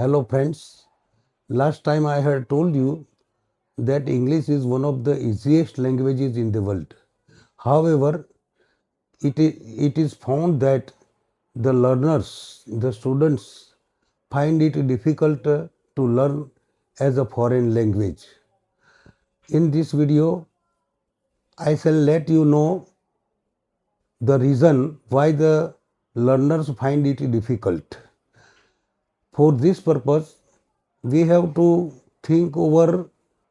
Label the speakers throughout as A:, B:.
A: Hello friends, last time I had told you that English is one of the easiest languages in the world. However, it is found that the learners, the students find it difficult to learn as a foreign language. In this video, I shall let you know the reason why the learners find it difficult. For this purpose, we have to think over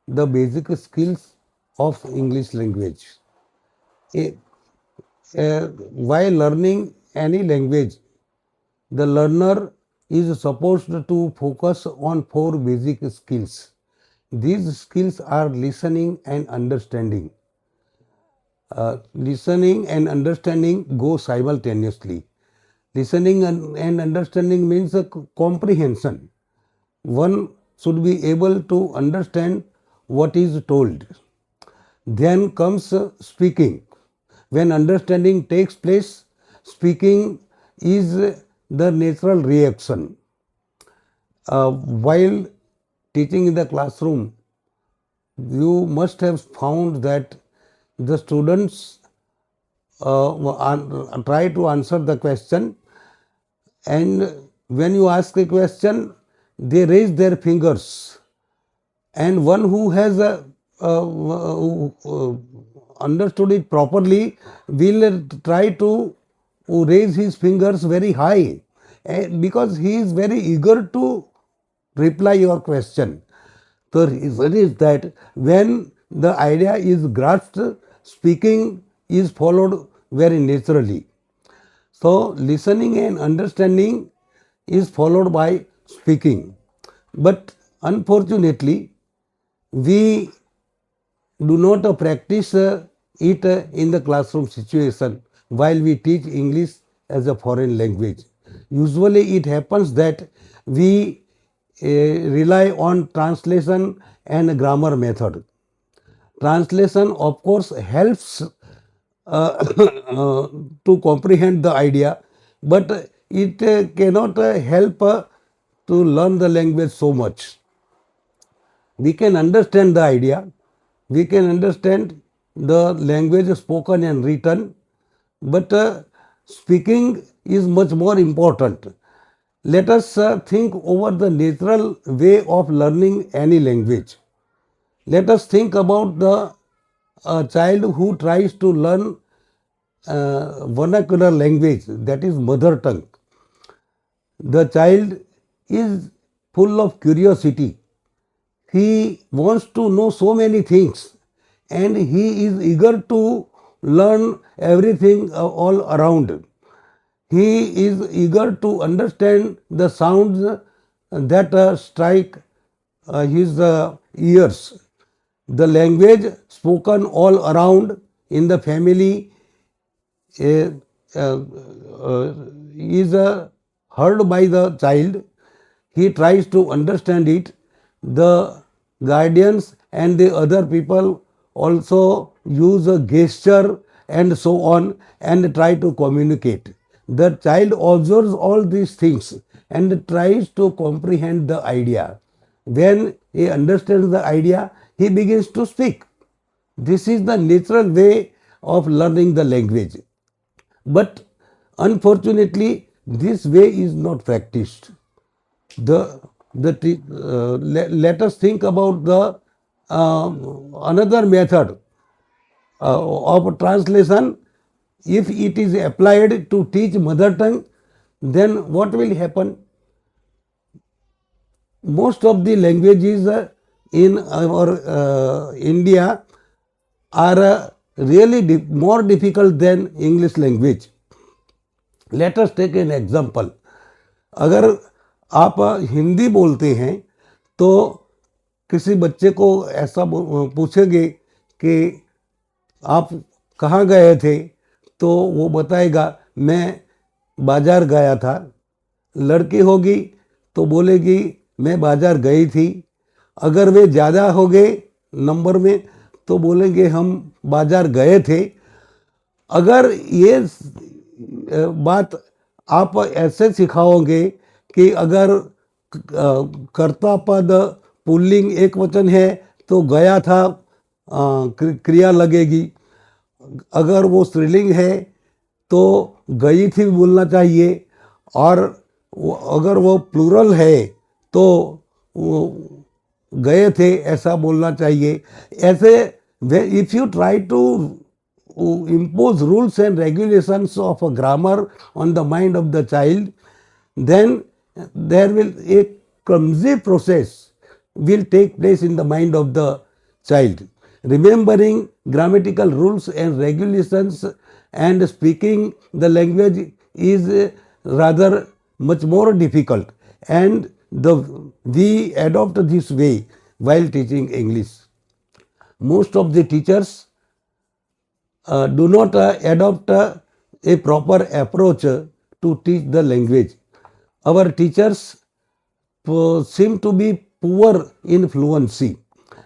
A: the basic skills of English language. Eh, while learning any language, the learner is supposed to focus on four basic skills. These skills are listening and understanding. Listening and understanding go simultaneously. Listening and understanding means a comprehension. One should be able to understand what is told. Then comes speaking. When understanding takes place, speaking is the natural reaction. While teaching in the classroom, you must have found that the students try to answer the question, and when you ask a question, they raise their fingers, and one who has understood it properly will try to raise his fingers very high because he is very eager to reply your question. The reason is that when the idea is grasped, speaking is followed very naturally. So, listening and understanding is followed by speaking. But unfortunately, we do not practice it in the classroom situation while we teach English as a foreign language. Usually it happens that we rely on translation and grammar method. Translation of course helps to comprehend the idea, but it cannot help to learn the language so much. We can understand the idea, we can understand the language spoken and written, but speaking is much more important. Let us think over the natural way of learning any language. Let us think about the child who tries to learn vernacular language, that is mother tongue. The child is full of curiosity. He wants to know so many things and he is eager to learn everything all around. He is eager to understand the sounds that strike his ears. The language spoken all around in the family uh, uh, is heard by the child. He tries to understand it. The guardians and the other people also use a gesture and so on and try to communicate. The child observes all these things and tries to comprehend the idea. When he understands the idea, he begins to speak. This is the natural way of learning the language. But unfortunately, this way is not practiced. Let us think about the another method of translation. If it is applied to teach mother tongue, then what will happen? Most of the languages in our India are really more difficult than English language. Let us take an example. अगर आप हिंदी बोलते हैं तो किसी बच्चे को ऐसा पूछेंगे कि आप कहाँ गए थे, तो वो बताएगा मैं बाज़ार गया था. लड़की होगी तो बोलेगी मैं बाज़ार गई थी. अगर वे ज़्यादा हो गए नंबर में तो बोलेंगे हम बाज़ार गए थे. अगर ये बात आप ऐसे सिखाओगे कि अगर कर्ता पद पुल्लिंग एक वचन है तो गया था क्रिया लगेगी। अगर वो स्त्रीलिंग है तो गई थी बोलना चाहिए। और अगर वो प्लूरल है तो वो गए थे ऐसा बोलना चाहिए। ऐसे if you try to impose rules and regulations of a grammar on the mind of the child, then there will a clumsy process will take place in the mind of the child. Remembering grammatical rules and regulations and speaking the language is rather much more difficult, and we adopt this way while teaching English. Most of the teachers do not adopt a proper approach to teach the language. Our teachers seem to be poor in fluency.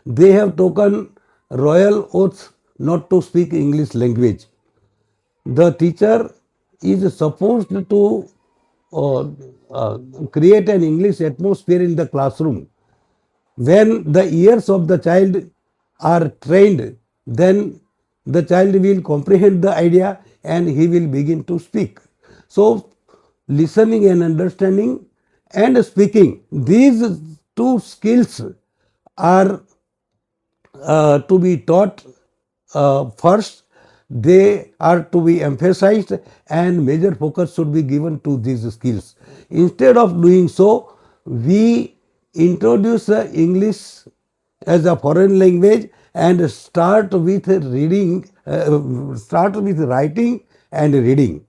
A: They have taken royal oaths not to speak English language. The teacher is supposed to uh, create an English atmosphere in the classroom. When the ears of the child are trained, then the child will comprehend the idea and he will begin to speak. So, listening and understanding and speaking, these two skills are to be taught first. They are to be emphasized and major focus should be given to these skills. Instead of doing so, we introduce English as a foreign language and start with reading, start with writing and reading.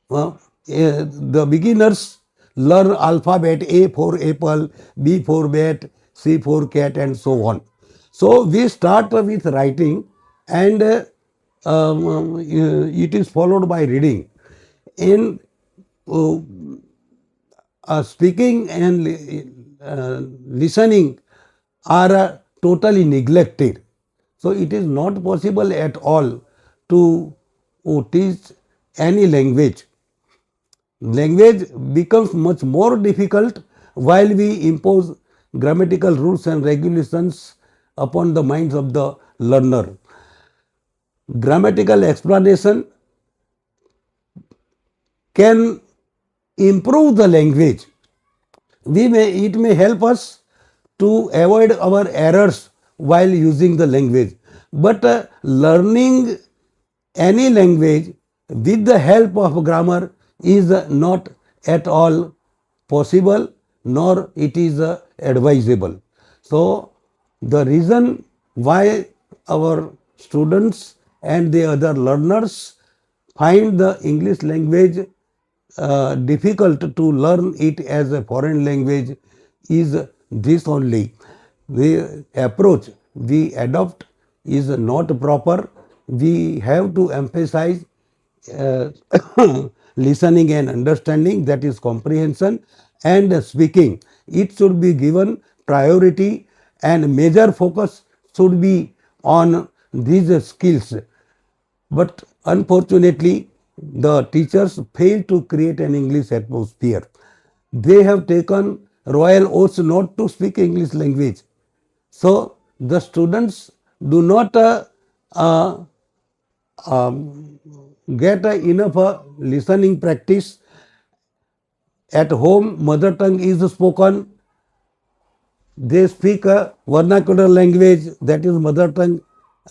A: The beginners learn alphabet A for apple, B for bat, C for cat and so on. So we start with writing and it is followed by reading. In speaking and listening are totally neglected. So it is not possible at all to teach any language. Language becomes much more difficult while we impose grammatical rules and regulations upon the minds of the learner. Grammatical explanation can improve the language. It may help us to avoid our errors while using the language. But learning any language with the help of grammar is not at all possible nor it is advisable. So, the reason why our students and the other learners find the English language difficult to learn it as a foreign language is this only. The approach we adopt is not proper. We have to emphasize uh, listening and understanding, that is comprehension, and speaking. It should be given priority and major focus should be on these skills. But unfortunately, the teachers fail to create an English atmosphere. They have taken royal oaths not to speak English language. So, the students do not uh, get enough listening practice. At home, mother tongue is spoken. They speak a vernacular language, that is mother tongue,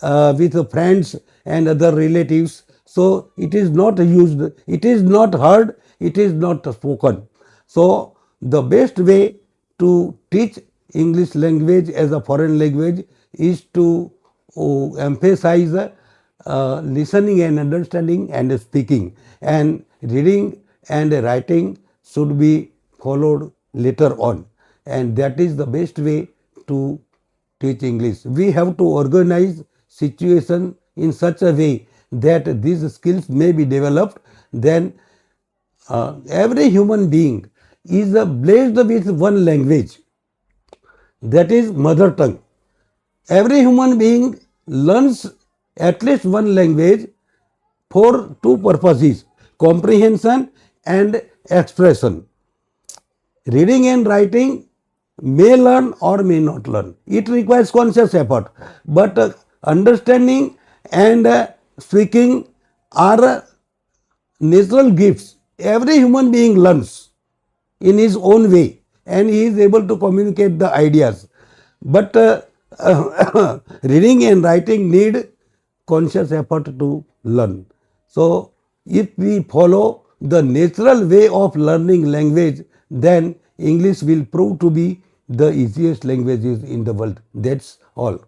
A: with friends and other relatives. So it is not used, it is not heard, it is not spoken. So the best way to teach English language as a foreign language is to emphasize listening and understanding and speaking, and reading and writing should be followed later on, and that is the best way to teach English. We have to organize situation in such a way that these skills may be developed. Then every human being is blessed with one language, that is mother tongue. Every human being learns at least one language for two purposes: comprehension and expression. Reading and writing may learn or may not learn. It requires conscious effort. But understanding and speaking are natural gifts. Every human being learns in his own way and he is able to communicate the ideas. But reading and writing need conscious effort to learn. So, if we follow the natural way of learning language, then English will prove to be the easiest languages in the world. That's all.